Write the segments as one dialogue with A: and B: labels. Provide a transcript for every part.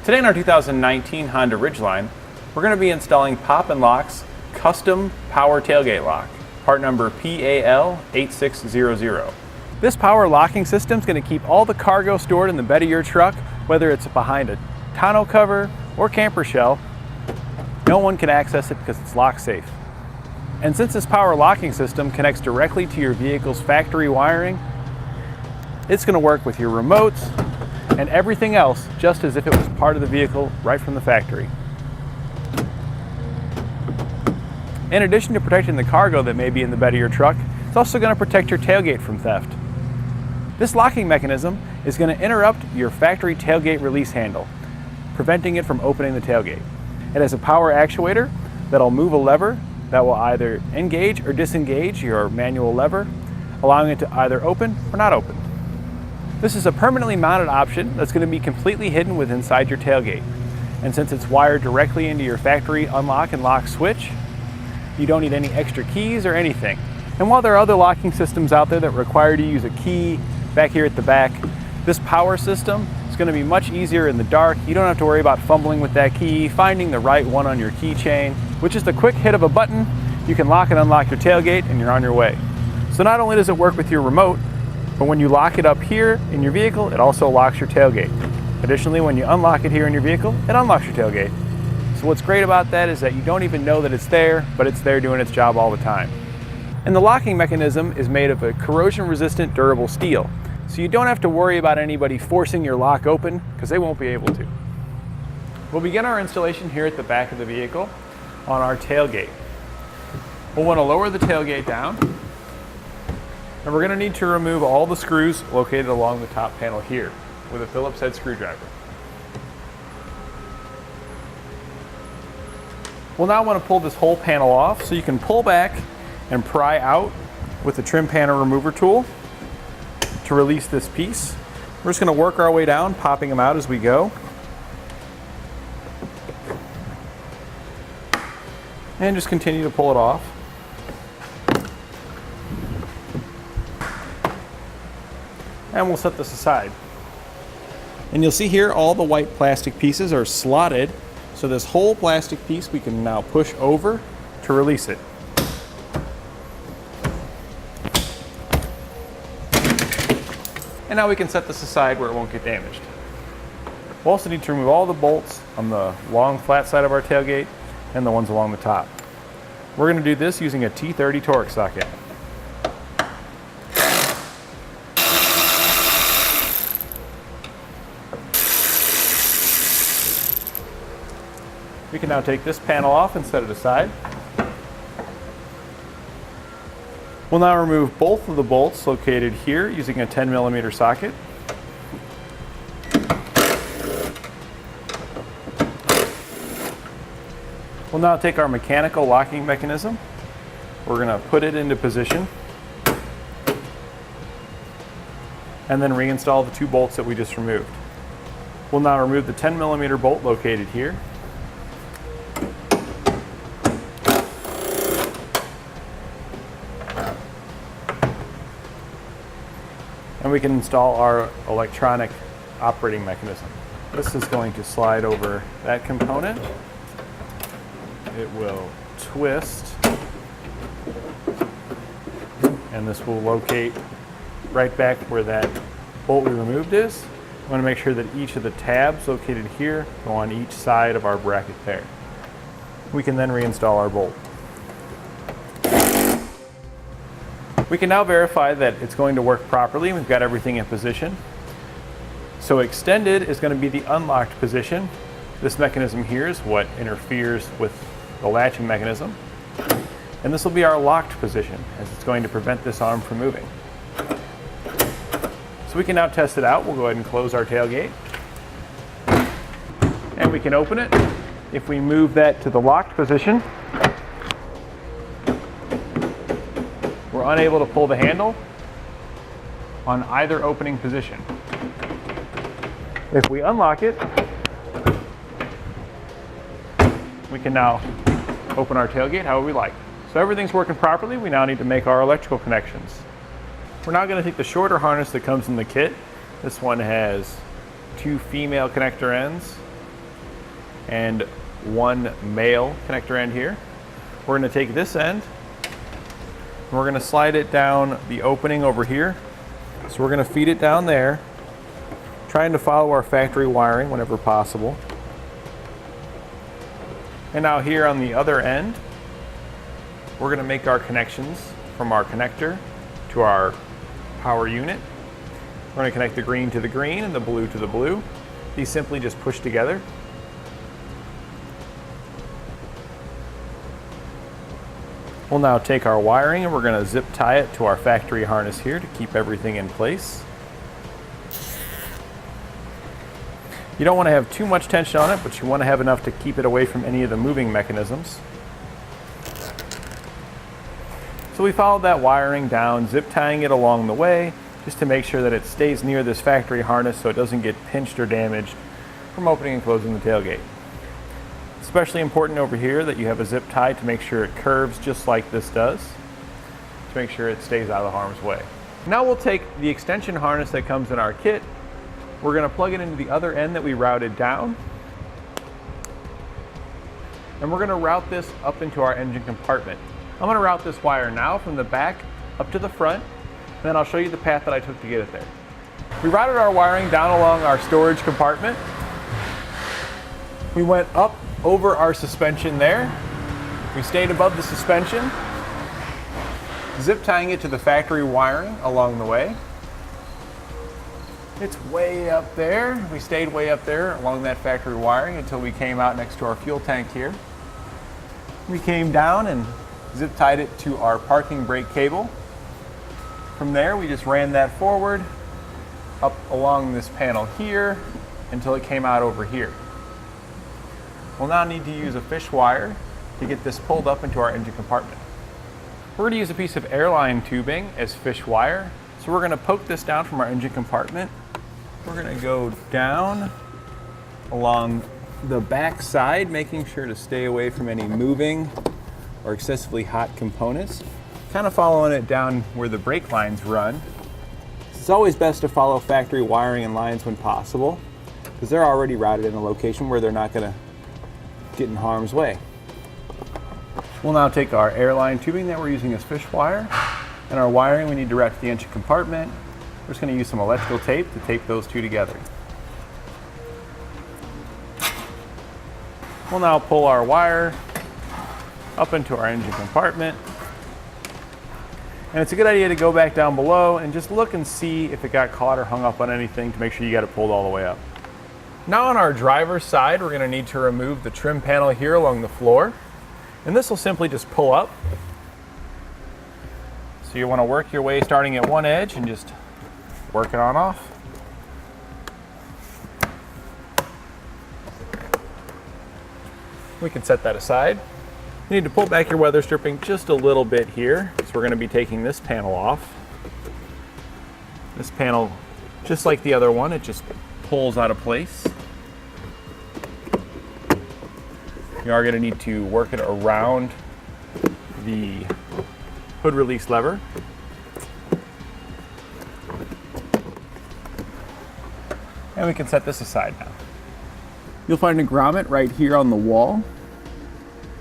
A: Today in our 2019 Honda Ridgeline, we're going to be installing Pop & Lock's custom power tailgate lock, part number PAL8600. This power locking system is going to keep all the cargo stored in the bed of your truck, whether it's behind a tonneau cover or camper shell. No one can access it because it's lock safe. And since this power locking system connects directly to your vehicle's factory wiring, it's going to work with your remotes and everything else just as if it was part of the vehicle right from the factory. In addition to protecting the cargo that may be in the bed of your truck, it's also going to protect your tailgate from theft. This locking mechanism is going to interrupt your factory tailgate release handle, preventing it from opening the tailgate. It has a power actuator that'll move a lever that will either engage or disengage your manual lever, allowing it to either open or not open. This is a permanently mounted option that's going to be completely hidden with inside your tailgate. And since it's wired directly into your factory unlock and lock switch, you don't need any extra keys or anything. And while there are other locking systems out there that require you to use a key back here at the back, this power system is going to be much easier in the dark. You don't have to worry about fumbling with that key, finding the right one on your keychain. With just a quick hit of a button, you can lock and unlock your tailgate and you're on your way. So not only does it work with your remote, but when you lock it up here in your vehicle, it also locks your tailgate. Additionally, when you unlock it here in your vehicle, it unlocks your tailgate. So what's great about that is that you don't even know that it's there, but it's there doing its job all the time. And the locking mechanism is made of a corrosion-resistant durable steel, so you don't have to worry about anybody forcing your lock open, because they won't be able to. We'll begin our installation here at the back of the vehicle on our tailgate. We'll want to lower the tailgate down, and we're going to need to remove all the screws located along the top panel here with a Phillips head screwdriver. We'll now want to pull this whole panel off, so you can pull back and pry out with the trim panel remover tool to release this piece. We're just going to work our way down, popping them out as we go. And just continue to pull it off. And we'll set this aside. And you'll see here all the white plastic pieces are slotted, so this whole plastic piece we can now push over to release it. And now we can set this aside where it won't get damaged. We'll also need to remove all the bolts on the long flat side of our tailgate and the ones along the top. We're going to do this using a T30 Torx socket. We can now take this panel off and set it aside. We'll now remove both of the bolts located here using a 10mm socket. We'll now take our mechanical locking mechanism. We're going to put it into position and then reinstall the two bolts that we just removed. We'll now remove the 10mm bolt located here. And we can install our electronic operating mechanism. This is going to slide over that component. It will twist, and this will locate right back where that bolt we removed is. I want to make sure that each of the tabs located here go on each side of our bracket there. We can then reinstall our bolt. We can now verify that it's going to work properly. We've got everything in position. So extended is going to be the unlocked position. This mechanism here is what interferes with the latching mechanism. And this will be our locked position, as it's going to prevent this arm from moving. So we can now test it out. We'll go ahead and close our tailgate. And we can open it. If we move that to the locked position, we're unable to pull the handle on either opening position. If we unlock it, we can now open our tailgate however we like. So everything's working properly. We now need to make our electrical connections. We're now going to take the shorter harness that comes in the kit. This one has 2 female connector ends and one male connector end here. We're going to take this end and we're going to slide it down the opening over here. So we're going to feed it down there, trying to follow our factory wiring whenever possible. And now here on the other end, we're going to make our connections from our connector to our power unit. We're going to connect the green to the green and the blue to the blue. These simply just push together. We'll now take our wiring and we're going to zip tie it to our factory harness here to keep everything in place. You don't want to have too much tension on it, but you want to have enough to keep it away from any of the moving mechanisms. So we followed that wiring down, zip tying it along the way, just to make sure that it stays near this factory harness so it doesn't get pinched or damaged from opening and closing the tailgate. Especially important over here that you have a zip tie to make sure it curves just like this does, to make sure it stays out of harm's way. Now we'll take the extension harness that comes in our kit. We're going to plug it into the other end that we routed down, and we're going to route this up into our engine compartment. I'm going to route this wire now from the back up to the front, and then I'll show you the path that I took to get it there. We routed our wiring down along our storage compartment. We went up over our suspension there. We stayed above the suspension, zip tying it to the factory wiring along the way. It's way up there. We stayed way up there along that factory wiring until we came out next to our fuel tank here. We came down and zip tied it to our parking brake cable. From there, we just ran that forward up along this panel here until it came out over here. We'll now need to use a fish wire to get this pulled up into our engine compartment. We're going to use a piece of airline tubing as fish wire. So we're going to poke this down from our engine compartment. We're going to go down along the back side, making sure to stay away from any moving or excessively hot components. Kind of following it down where the brake lines run. It's always best to follow factory wiring and lines when possible, because they're already routed in a location where they're not going to get in harm's way. We'll now take our airline tubing that we're using as fish wire and our wiring we need to route to the engine compartment. We're just going to use some electrical tape to tape those two together. We'll now pull our wire up into our engine compartment. And it's a good idea to go back down below and just look and see if it got caught or hung up on anything to make sure you got it pulled all the way up. Now on our driver's side, we're going to need to remove the trim panel here along the floor. And this will simply just pull up. So you want to work your way starting at one edge and just work it on off. We can set that aside. You need to pull back your weather stripping just a little bit here. So we're going to be taking this panel off. This panel, just like the other one, it just pulls out of place. You are going to need to work it around the hood release lever. And we can set this aside now. You'll find a grommet right here on the wall,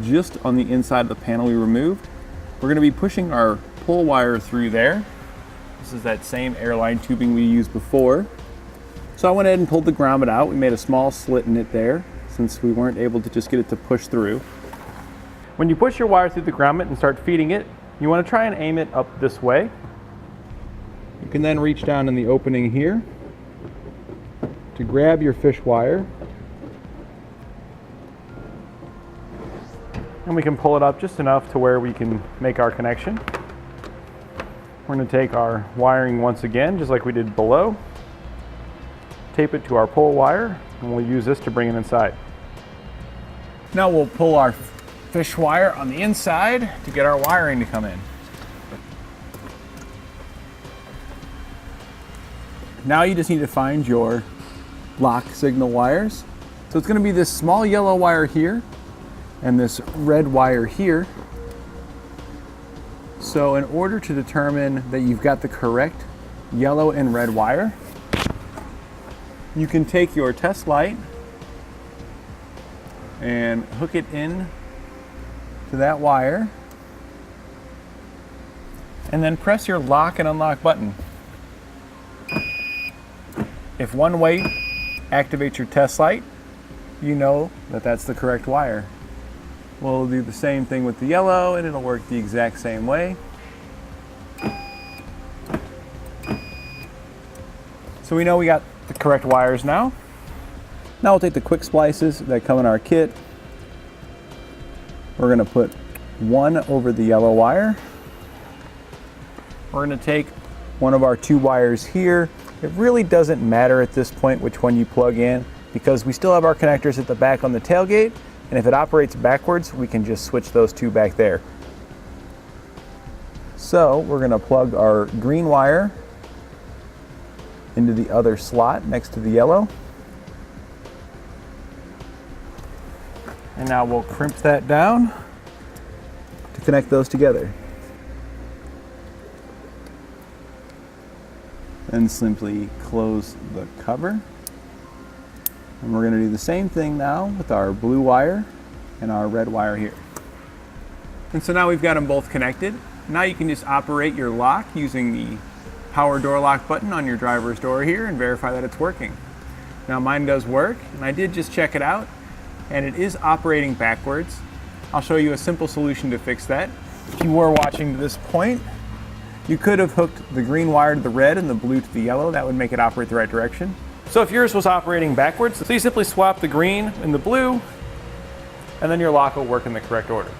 A: just on the inside of the panel we removed. We're going to be pushing our pull wire through there. This is that same airline tubing we used before. So I went ahead and pulled the grommet out. We made a small slit in it there, since we weren't able to just get it to push through. When you push your wire through the grommet and start feeding it, you want to try and aim it up this way. You can then reach down in the opening here to grab your fish wire, and we can pull it up just enough to where we can make our connection. We're going to take our wiring once again, just like we did below, tape it to our pull wire, and we'll use this to bring it inside. Now we'll pull our fish wire on the inside to get our wiring to come in. Now you just need to find your lock signal wires. So it's going to be this small yellow wire here and this red wire here. So in order to determine that you've got the correct yellow and red wire, you can take your test light and hook it in to that wire, and then press your lock and unlock button. If one way activates your test light, you know that that's the correct wire. We'll do the same thing with the yellow, and it'll work the exact same way. So we know we got the correct wires now. Now we'll take the quick splices that come in our kit. We're going to put one over the yellow wire. We're going to take one of our two wires here. It really doesn't matter at this point which one you plug in, because we still have our connectors at the back on the tailgate, and if it operates backwards, we can just switch those two back there. So we're going to plug our green wire into the other slot next to the yellow. And now we'll crimp that down to connect those together. Then simply close the cover. And we're going to do the same thing now with our blue wire and our red wire here. And so now we've got them both connected. Now you can just operate your lock using the power door lock button on your driver's door here and verify that it's working. Now mine does work, and I did just check it out, and it is operating backwards. I'll show you a simple solution to fix that. If you were watching to this point, you could have hooked the green wire to the red and the blue to the yellow. That would make it operate the right direction. So if yours was operating backwards, so you simply swap the green and the blue, and then your lock will work in the correct order.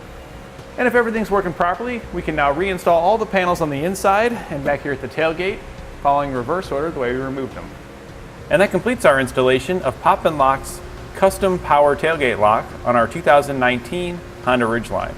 A: And if everything's working properly, we can now reinstall all the panels on the inside and back here at the tailgate, following reverse order the way we removed them. And that completes our installation of Pop & Lock's custom power tailgate lock on our 2019 Honda Ridgeline.